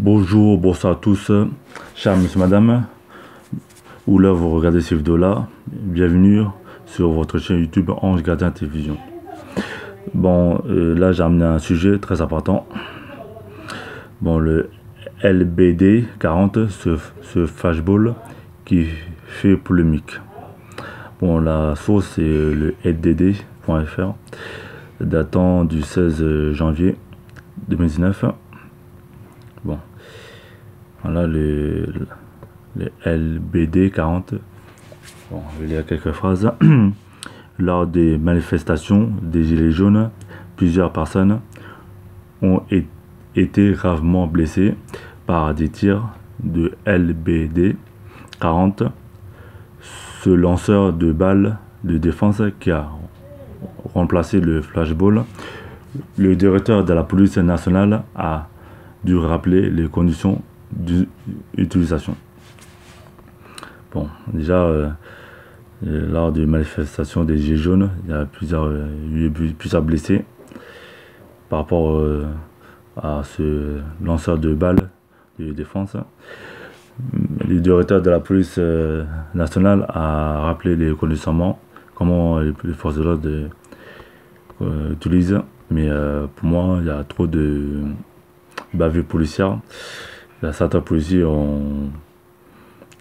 Bonjour, bonsoir à tous, chers monsieur, madame, ou là vous regardez cette vidéo-là, bienvenue sur votre chaîne YouTube Ange Gardien Télévision. Bon, là j'ai amené un sujet très important. Bon, le LBD 40, ce flashball qui fait polémique. Bon, la source c'est le LDD.fr, datant du 16 janvier 2019. Bon, voilà le LBD 40. Bon, je vais lire quelques phrases. Lors des manifestations des Gilets jaunes, plusieurs personnes ont été gravement blessées par des tirs de LBD 40, ce lanceur de balles de défense qui a remplacé le flashball. Le directeur de la police nationale a dû rappeler les conditions d'utilisation. Bon, déjà, lors des manifestations des Gilets jaunes, il y a plusieurs blessés par rapport à ce lanceur de balles de défense. Le directeur de la police nationale a rappelé les conditionnements, comment les forces de l'ordre utilisent, mais pour moi, il y a trop de bavures policières. Il y a certains policiers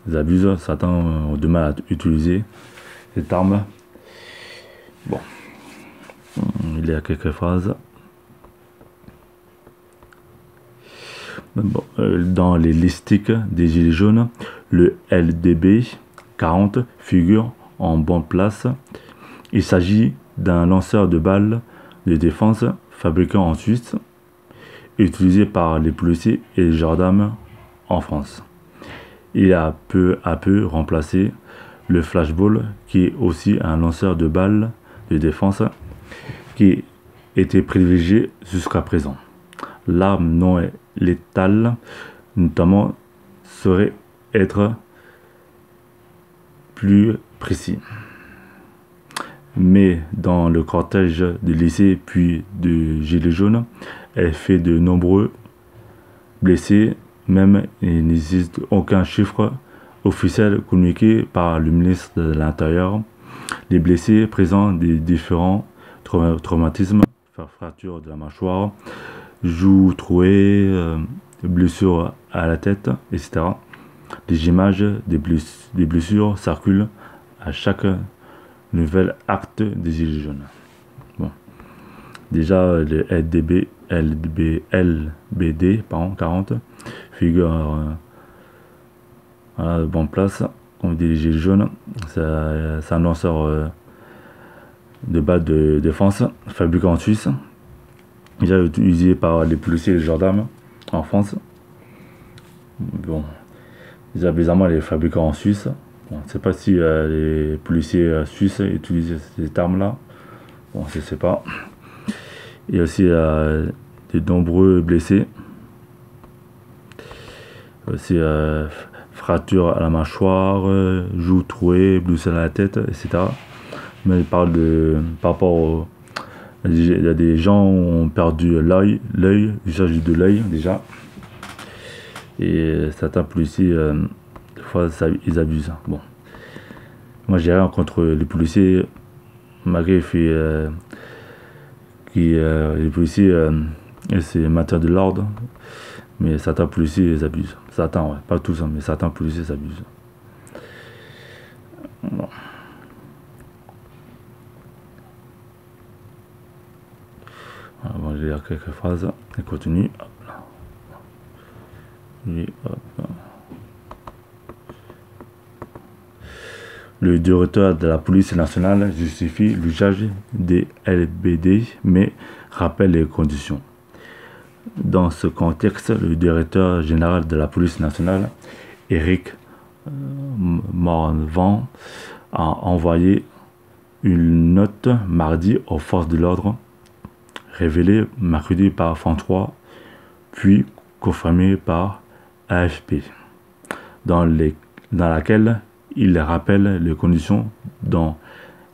ils abusent, certains ont du mal à utiliser cette arme. Bon, il y a quelques phrases. Bon, dans les listiques des Gilets jaunes, le LDB 40 figure en bonne place. Il s'agit d'un lanceur de balles de défense fabriqué en Suisse, utilisé par les policiers et les gendarmes en France. Il a peu à peu remplacé le flashball, qui est aussi un lanceur de balles de défense qui était privilégié jusqu'à présent. L'arme non létale, notamment, saurait être plus précis. Mais dans le cortège du lycée puis du Gilets jaunes, elle fait de nombreux blessés. Même il n'existe aucun chiffre officiel communiqué par le ministre de l'Intérieur. Les blessés présentent des différents traumatismes, fracture de la mâchoire, joues trouées, blessures à la tête, etc. Les images des blessures circulent à chaque nouvel acte des Gilets jaunes. Bon. Déjà, le LBD 40 figure à bonne place. On dit les Gilets jaunes, c'est un lanceur de balles de défense fabriqué en Suisse, déjà utilisé par les policiers et les gendarmes en France. Bon, déjà bizarrement, les fabriqués en Suisse. Bon, je ne sais pas si les policiers suisses utilisent ces armes-là. Bon, je ne sais pas. Il y a aussi de nombreux blessés. Aussi fracture à la mâchoire, joues trouées, blessures à la tête, etc. Mais il parle par rapport il y a des gens qui ont perdu l'œil, l'usage de l'œil déjà. Et certains policiers, des fois, ils abusent. Bon, moi j'ai rien contre les policiers, malgré les policiers, c'est matière de l'ordre, mais certains policiers ils abusent. Certains, ouais, pas tous, mais certains policiers abusent. Bon. Bon, je vais lire quelques phrases et continue. Le directeur de la police nationale justifie l'usage des LBD, mais rappelle les conditions. Dans ce contexte, le directeur général de la police nationale, Éric Morvan, a envoyé une note mardi aux forces de l'ordre, révélée mercredi par France 3, puis confirmée par AFP, dans laquelle il rappelle les conditions dans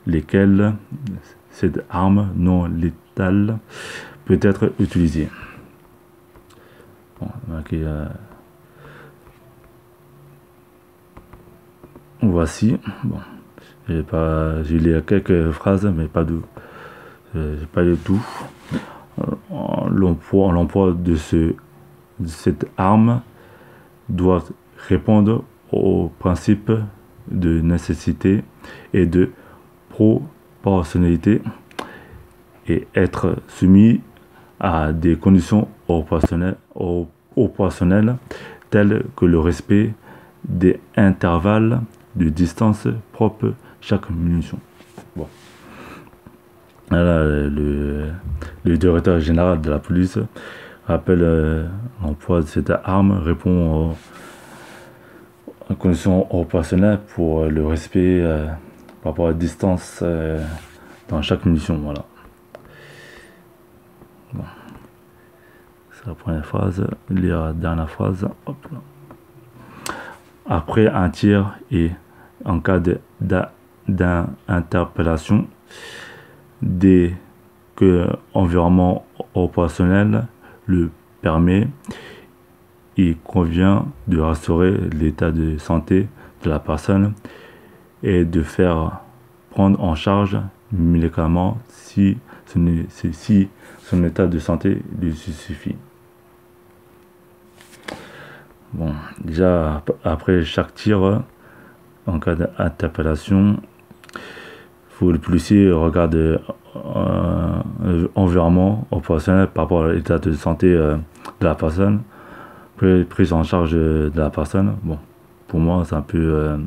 lesquelles cette arme non létale peut être utilisée. Bon, okay, voici, bon, j'ai lu quelques phrases, mais pas de, pas de tout. L'emploi de cette arme doit répondre aux principes de nécessité et de proportionnalité et être soumis à des conditions opérationnelles telles que le respect des intervalles de distance propres chaque munition. Bon. Là, le directeur général de la police rappelle l'emploi de cette arme répond aux conditions opérationnelles pour le respect par rapport à la distance dans chaque munition. Voilà. Bon. C'est la première phrase. Lire la dernière phrase. Hop là. Après un tir et en cas d'interpellation, dès que l'environnement opérationnel le permet, il convient de restaurer l'état de santé de la personne et de faire prendre en charge médicalement si son état de santé lui suffit. Bon, déjà après chaque tir, en cas d'interpellation, le policier regarde environnement opérationnel par rapport à l'état de santé de la personne, prise en charge de la personne. Bon, pour moi c'est un peu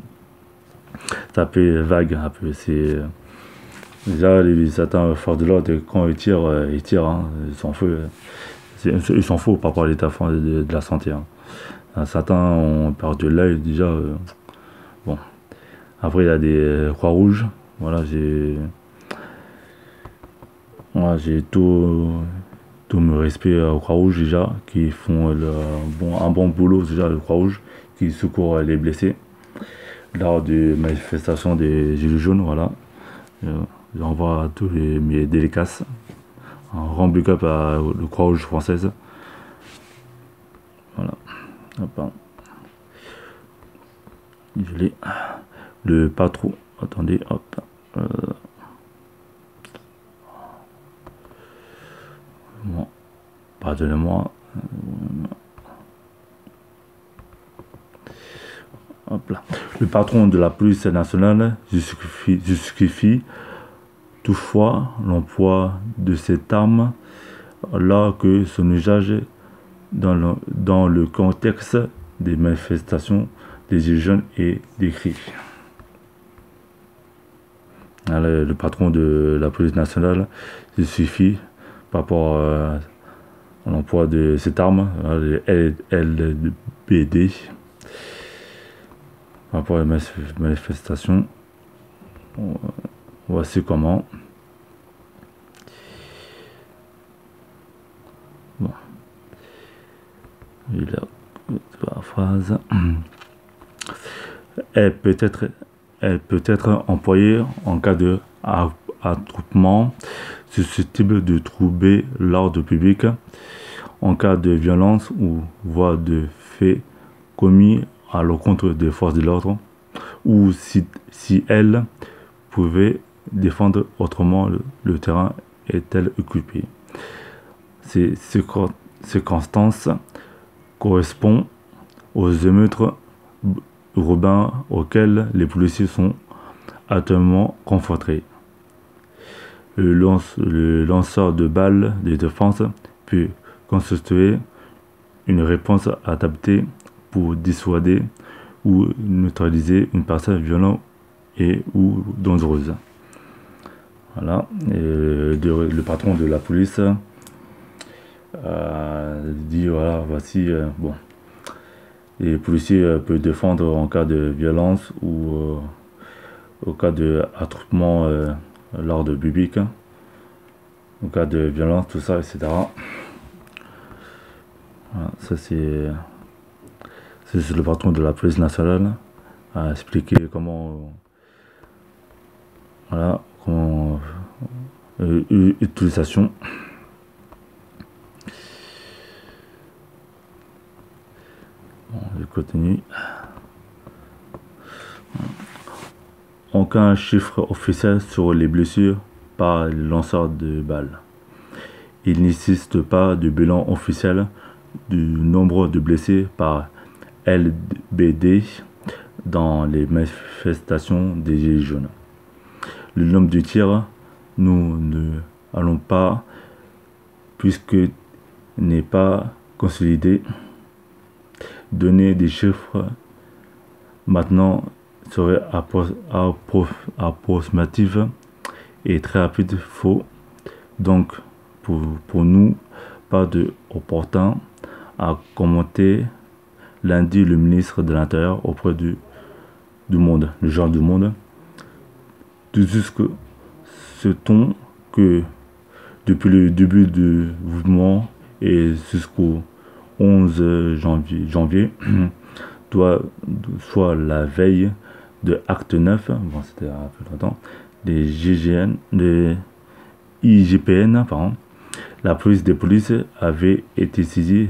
vague, un peu. C'est déjà certains forces de l'ordre quand ils tirent, hein, ils s'en foutent par rapport à l'état de la santé. Hein. Certains ont peur de l'œil déjà. Bon, après il y a des Croix-Rouges. Voilà, j'ai tout mon respect au Croix-Rouge déjà, qui font un bon boulot déjà, le Croix-Rouge, qui secourt les blessés lors des manifestations des Gilets jaunes. Voilà, j'envoie tous mes dédicaces, un grand big up à le Croix-Rouge française. Voilà, hop, je l'ai. Le patron, attendez, hop. Bon, pardonnez-moi. Hop là. Le patron de la police nationale justifie toutefois l'emploi de cette arme là que son usage dans le contexte des manifestations des Gilets jaunes est décrit. Le patron de la police nationale justifie par rapport à l'emploi de cette arme, le LBD, par rapport à la manifestation. Voici comment. Bon. Il a la phrase. Elle peut être employée en cas de attroupement susceptible de troubler l'ordre public, en cas de violence ou voie de fait commis à l'encontre des forces de l'ordre, ou si elle pouvait défendre autrement le terrain est-elle occupée. Ces circonstances correspondent aux émeutes urbaines auxquelles les policiers sont actuellement confrontés. Le lanceur de balles de défense peut constituer une réponse adaptée pour dissuader ou neutraliser une personne violente et ou dangereuse. Voilà. Et le patron de la police dit voilà, voici bon. Et le policier peut défendre en cas de violence ou au cas de attroupement l'ordre public, au cas de violence, tout ça, etc. Voilà, ça c'est le patron de la police nationale à expliquer comment voilà, comment utilisation. Bon, je continue. aucun chiffre officiel sur les blessures par les lanceurs de balles. Il n'existe pas de bilan officiel du nombre de blessés par LBD dans les manifestations des Gilets jaunes. Le nombre de tirs, nous ne allons pas, puisque n'est pas consolidé, donner des chiffres maintenant serait approximatif et très rapide, faux. Donc, pour nous, pas de opportun à commenter. Lundi, le ministre de l'Intérieur auprès du Monde, le genre du Monde, jusque ce ton que depuis le début du mouvement et jusqu'au 11 janvier soit la veille de acte 9, bon, c'était un peu longtemps, des IGPN, la police des polices avait été saisie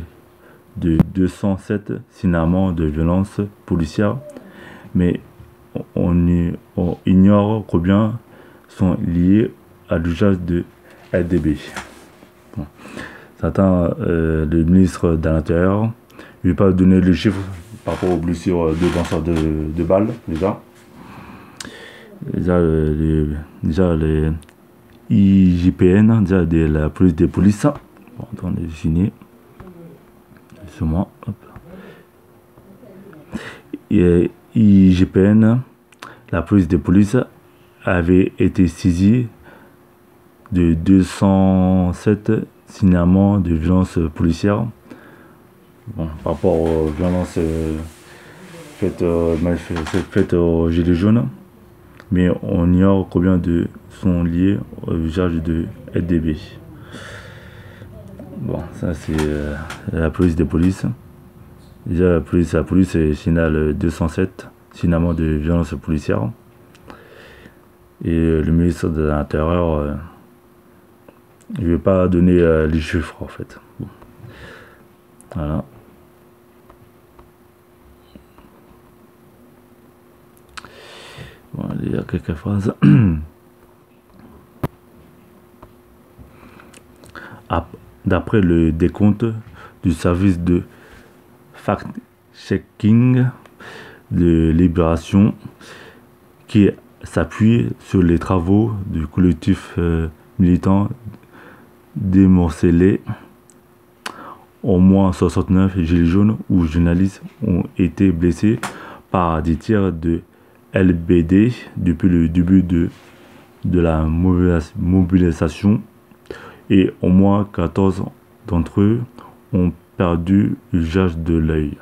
de 207 signalements de violences policières, mais on ignore combien sont liés à l'usage de LBD. Bon. Certains, le ministre de l'Intérieur, ne veut pas donner les chiffres par rapport aux blessures de lanceurs de balles, déjà les IGPN, déjà de la police des polices. Bon, attendez, signé. C'est moi. Hop. Et IGPN, la police des polices, avait été saisie de 207 signalements de violences policières. Bon, par rapport aux violences faites aux Gilets jaunes, mais on ignore combien de sont liés au usage de LBD. Bon, ça c'est la police des polices. Déjà, la police signale 207 signalements de violences policières. Et le ministre de l'Intérieur ne veut pas donner les chiffres en fait. Bon. Voilà. Bon, il y a quelques phrases. D'après le décompte du service de fact-checking de Libération, qui s'appuie sur les travaux du collectif militant démorcelé, au moins 69 gilets jaunes ou journalistes ont été blessés par des tirs de LBD depuis le début de la mobilisation, et au moins 14 d'entre eux ont perdu l'usage de l'œil.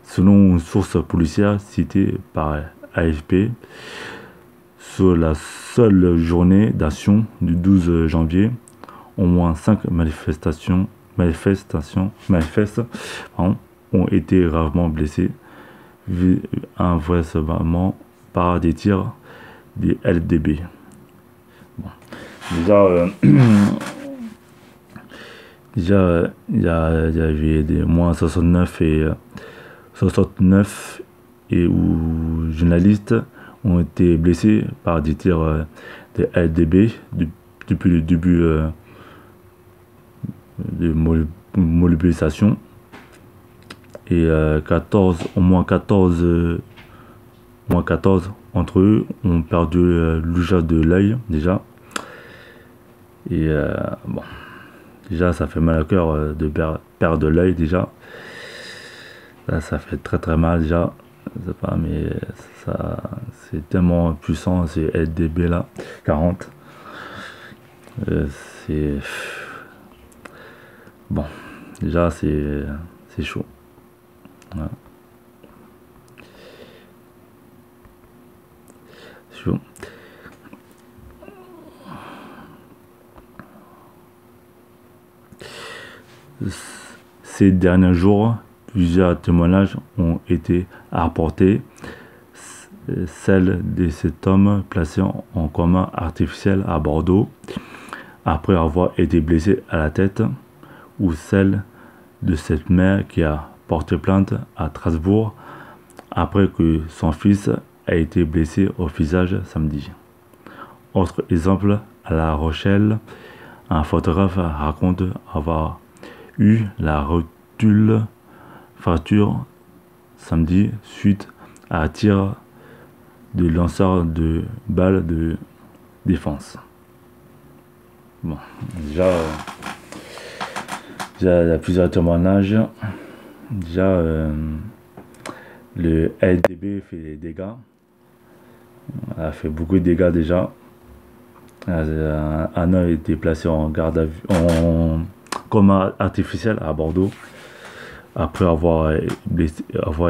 Selon une source policière citée par AFP, sur la seule journée d'action du 12 janvier, au moins 5 manifestes ont été gravement blessés, invraisemblablement par des tirs des LBD. Bon. Déjà, il y avait des moins 69 où journalistes ont été blessés par des tirs de LBD depuis le début de mobilisation, et au moins 14 entre eux ont perdu l'usage de l'œil déjà. Et bon, déjà ça fait mal au cœur de perdre l'œil déjà. Là, ça fait très très mal déjà. Je sais pas, mais ça c'est tellement puissant, ces LBD là, 40. C'est bon, déjà c'est chaud. Voilà. C'est chaud. Ces derniers jours, plusieurs témoignages ont été apportés. Celle de cet homme placé en coma artificiel à Bordeaux après avoir été blessé à la tête, ou celle de cette mère qui a porté plainte à Strasbourg après que son fils a été blessé au visage samedi. Autre exemple, à La Rochelle, un photographe raconte avoir eu la rotule fracture samedi suite à un tir de lanceur de balles de défense. Bon, déjà, il y a plusieurs témoignages. Déjà, le LDB fait des dégâts. Elle a fait beaucoup de dégâts déjà. Un homme a été placé en garde à vue, en coma artificiel à Bordeaux, après avoir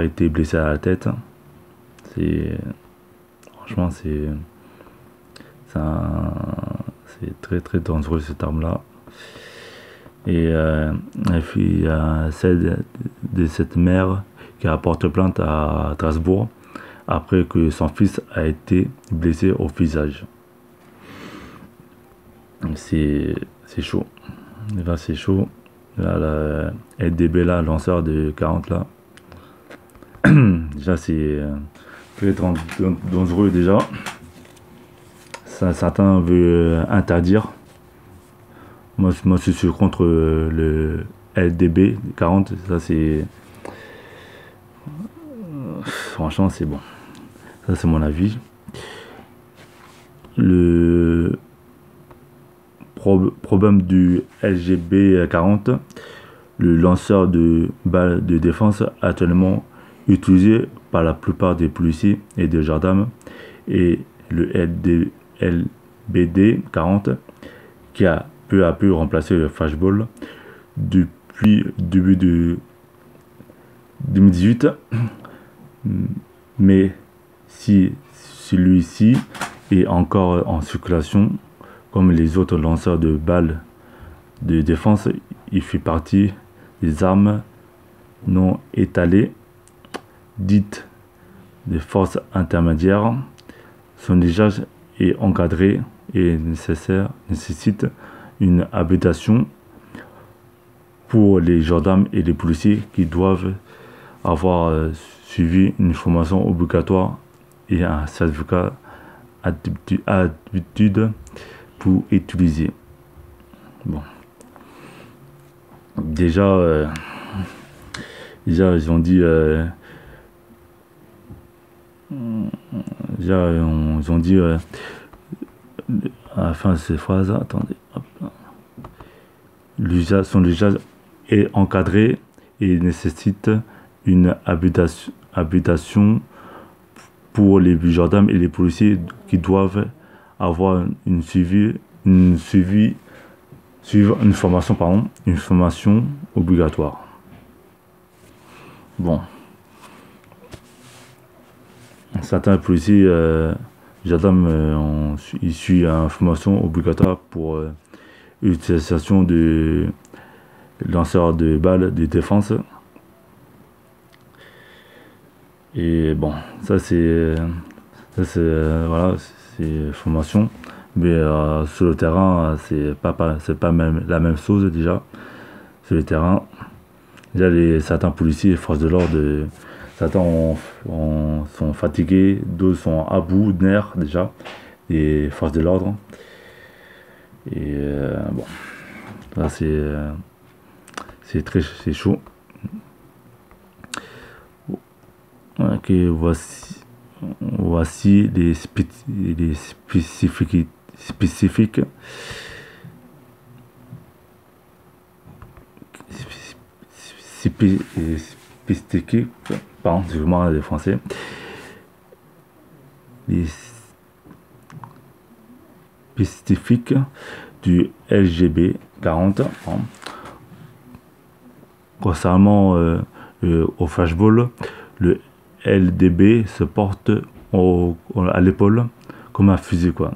été blessé à la tête. Franchement, c'est très très dangereux cette arme-là. Et il y a celle de cette mère qui a porté plainte à Strasbourg après que son fils a été blessé au visage. C'est chaud. Là, c'est chaud. Là, la LDB, là, lanceur de 40, là. Déjà, c'est très dangereux, déjà. Certains veulent interdire. Moi, je suis contre le LDB 40. Ça, c'est... Franchement, c'est bon. Ça, c'est mon avis. Le problème du LGB 40, le lanceur de balles de défense actuellement utilisé par la plupart des policiers et des gendarmes, et le LBD 40 qui a peu à peu remplacé le flashball depuis début de 2018. Mais si celui-ci est encore en circulation, comme les autres lanceurs de balles de défense, il fait partie des armes non étalées, dites des forces intermédiaires. Son usage est encadré et nécessite une habilitation pour les gendarmes et les policiers qui doivent avoir suivi une formation obligatoire et un certificat d'habitude pour utiliser. Bon. Déjà, ils ont dit à la fin de cette phrase, attendez, son usage est encadré et nécessite une habilitation pour les gendarmes et les policiers qui doivent avoir suivre une formation obligatoire. Bon. Certains policiers, gendarmes ont suivi une formation obligatoire pour l'utilisation de lanceurs de balles de défense. Et bon, ça c'est voilà, c'est formation, mais sur le terrain c'est pas même la même chose déjà. Sur le terrain, déjà certains policiers et forces de l'ordre, certains sont fatigués, d'autres sont à bout de nerfs déjà, les forces de l'ordre. Et bon, là c'est chaud. Ok, voici les spécifiques pardon, excusez-moi les français, les spécifiques du LGB 40. Concernant au flashball, le LDB se porte à l'épaule comme un fusil, quoi.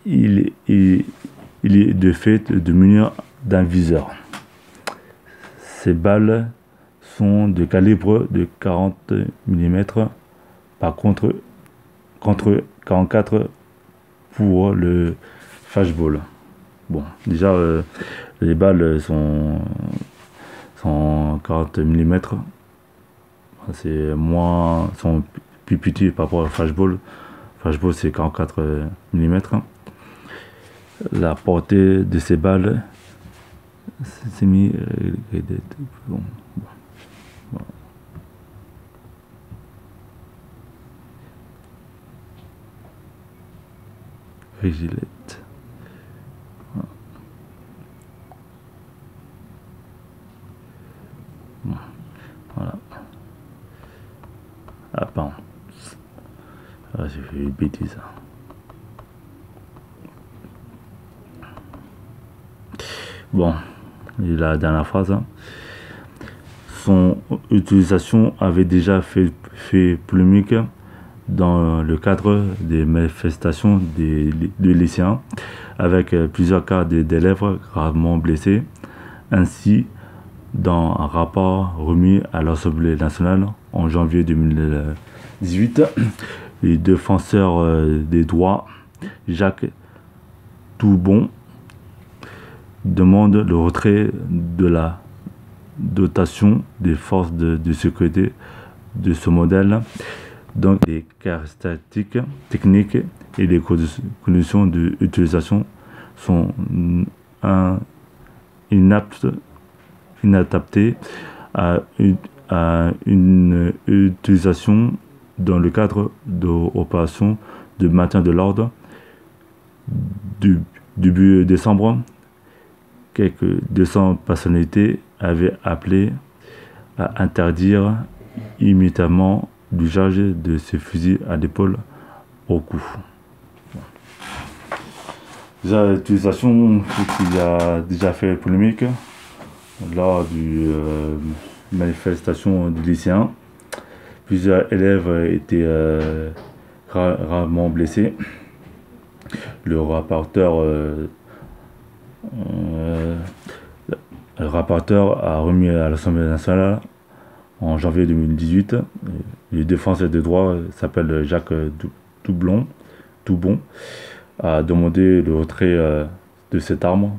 Il est de fait de munir d'un viseur. Ces balles sont de calibre de 40 mm, par contre 44 pour le flashball. Bon, déjà les balles sont 40 mm, sont plus petit par rapport au flashball. Flashball c'est 44 mm. La portée de ces balles c'est mis bon. Gillette. Voilà. Ah pardon. Ah, j'ai fait une bêtise. Bon, et la dernière phrase. Son utilisation avait déjà fait polémique dans le cadre des manifestations des lycéens, avec plusieurs cas d'élèves gravement blessés. Ainsi, dans un rapport remis à l'Assemblée nationale en janvier 2018, le défenseur des droits, Jacques Toubon, demande le retrait de la dotation des forces de sécurité de ce modèle, donc les caractéristiques techniques et les conditions d'utilisation sont inadaptées à une utilisation dans le cadre d'opérations de maintien de l'ordre. Début décembre, quelques 200 personnalités avaient appelé à interdire immédiatement l'usage de ces fusils à l'épaule au cou. Déjà, l'utilisation qui a déjà fait polémique lors d'une manifestation du lycéen. Plusieurs élèves étaient gravement blessés. Le rapporteur a remis à l'Assemblée nationale en janvier 2018. Le défenseur des droits s'appelle Jacques Toubon, a demandé le retrait de cette arme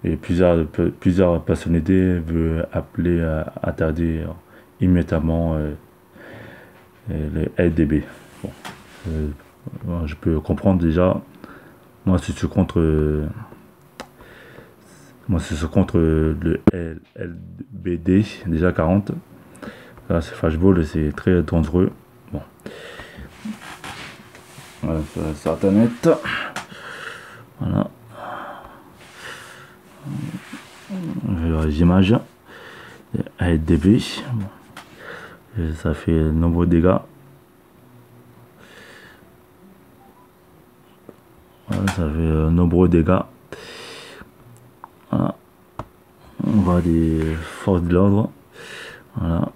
et plusieurs personnalités veulent appeler à interdire immédiatement les LDB. Bon, je peux comprendre déjà. Moi, je suis contre le LBD, déjà 40. Là, c'est flashball et c'est très dangereux. Bon. Voilà, ça Internet. Voilà. Les images. LDB. Bon. Et ça fait de nombreux dégâts. Voilà, ça fait nombreux dégâts. Voilà. On voit des forces de l'ordre. Voilà.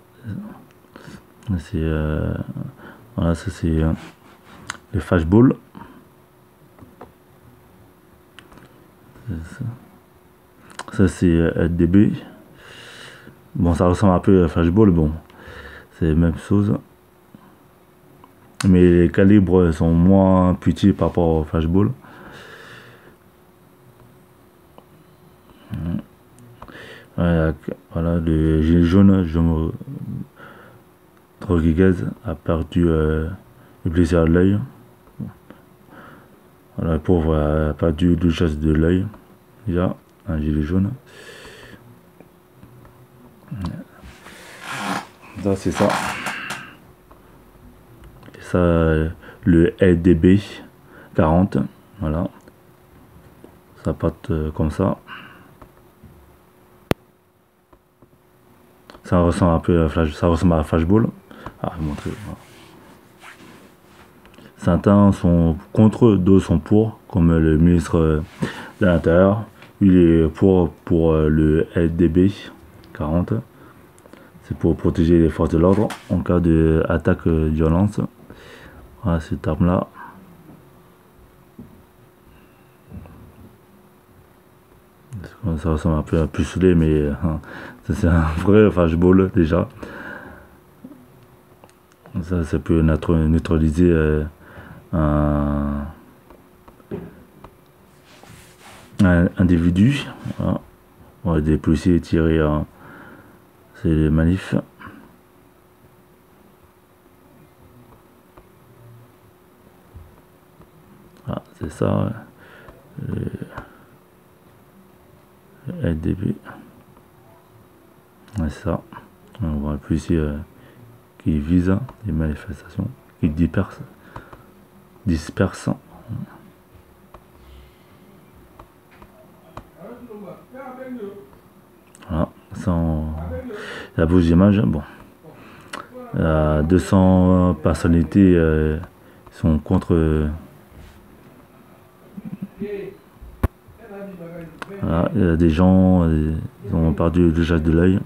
C'est voilà, ça c'est le flashball. Ça c'est LDB. Bon, ça ressemble un peu à flashball. Bon, c'est la même chose. Mais les calibres sont moins petits par rapport au flashball. Voilà, le gilet jaune, Rodriguez a perdu le plaisir à l'œil. Voilà, le pauvre a perdu le geste de l'œil. Déjà, un gilet jaune. Ça, c'est ça. Et ça, le LDB 40. Voilà. Ça part comme ça. Ça ressemble un peu à flashball. Ah, je vais montrer. Voilà. Certains sont contre, d'autres sont pour, comme le ministre de l'Intérieur. Il est pour le LDB 40. C'est pour protéger les forces de l'ordre en cas d'attaque violence. Voilà cette arme-là. Ça ressemble un peu à pucelet, mais c'est un vrai flashball déjà. Ça peut neutraliser un individu. Voilà. Voilà, des policiers tirés, c'est les manifs. c'est ça. LDB. Ouais, c'est ça. On voit un policier qui vise les manifestations, qui disperse. Voilà, la bouche d'image. Bon, 200 personnalités sont contre. Voilà, il y a des gens, ils ont perdu le geste de l'œil.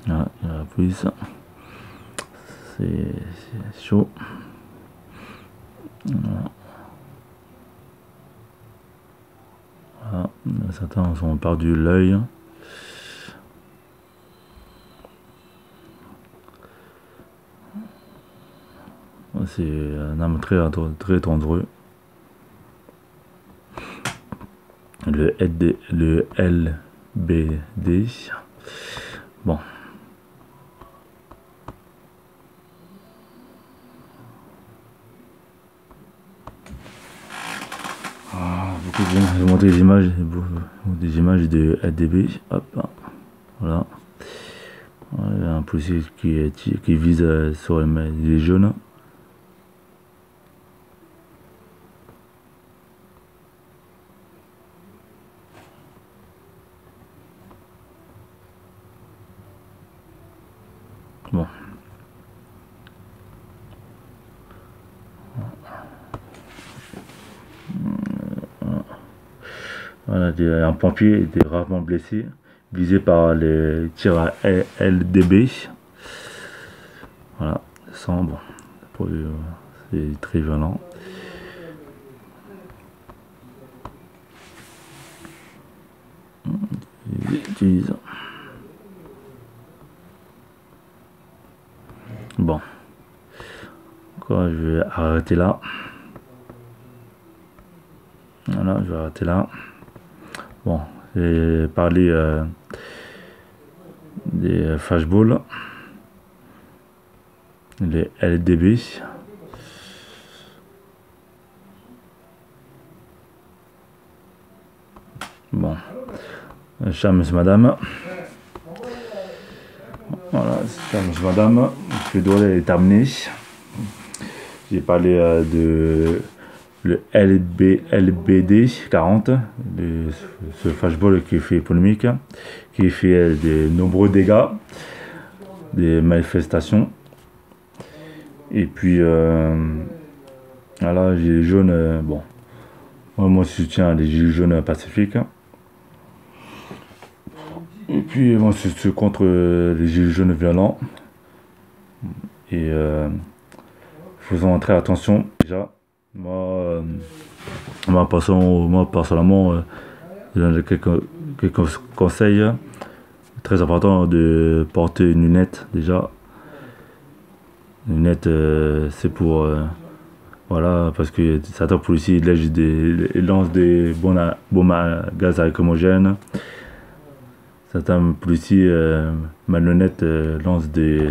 Voilà, il y a la police. C'est chaud. Voilà. Voilà. Certains ont perdu l'œil. C'est un arme très dangereux. Le LBD. Bon. Je vais vous montrer des images de LDB. Hop. Voilà. Il y a un policier qui vise sur les jeunes. Bon. Voilà, un pompier était gravement blessé, visé par les tirs à LDB. Voilà, sang, bon, c'est très violent. J'utilise. Bon, quoi, je vais arrêter là. Voilà, je vais arrêter là. Bon, j'ai parlé des flashballs, les LDB. Bon, cher monsieur madame. Voilà, cher monsieur madame, le dossier est terminé. J'ai parlé de le LBD 40, ce flashball qui fait polémique, qui fait de nombreux dégâts, des manifestations. Et puis, voilà, gilets jaunes, bon, moi je soutiens les gilets jaunes pacifiques. Et puis, moi je suis contre les gilets jaunes violents. Et faisons très attention, déjà. Moi personnellement, je donne quelques conseils. Très important de porter une lunette déjà. Une lunette, c'est pour voilà, parce que certains policiers lancent des bombes à gaz lacrymogène. Certains policiers malhonnêtes lancent des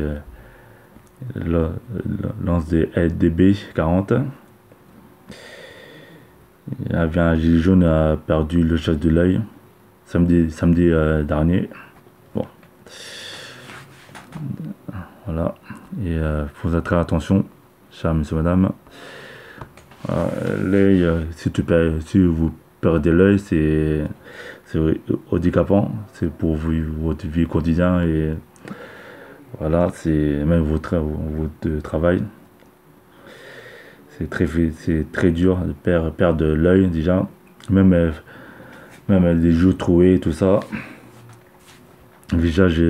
LDB 40. Un gilet jaune a perdu le geste de l'œil samedi dernier. Bon, voilà, et faut faire très attention, cher monsieur madame. L'œil, si vous perdez l'œil, c'est handicapant, c'est pour votre vie quotidienne et voilà, c'est même votre travail. C'est très dur de perdre l'œil déjà, même les joues trouées, tout ça. Le visage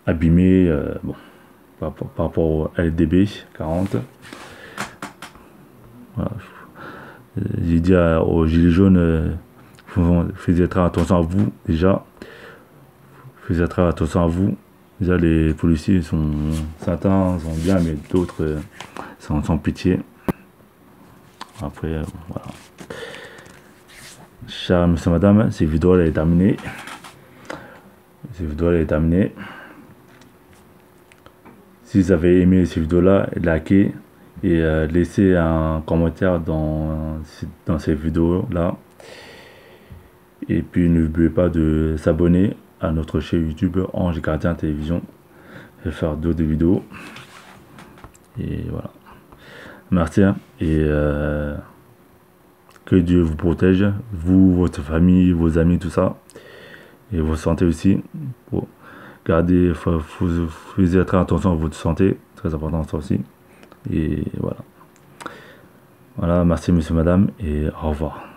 abîmé, bon, par rapport au LDB 40. Voilà. J'ai dit aux gilets jaunes, faites très attention à vous déjà. Faites très attention à vous. Déjà les policiers certains sont bien, mais d'autres sans pitié. Après, voilà. Cher monsieur, madame, cette vidéo elle est terminée. Cette vidéo elle est terminée. Si vous avez aimé cette vidéo là, likez et laissez un commentaire dans cette vidéo là. Et puis n'oubliez pas de s'abonner à notre chaîne YouTube Ange Gardien Télévision et faire d'autres vidéos. Et voilà. Merci hein, et que Dieu vous protège, vous, votre famille, vos amis, tout ça. Et votre santé aussi. Pour garder, faisez très attention à votre santé, très important ça aussi. Et voilà. Voilà, merci monsieur, madame, et au revoir.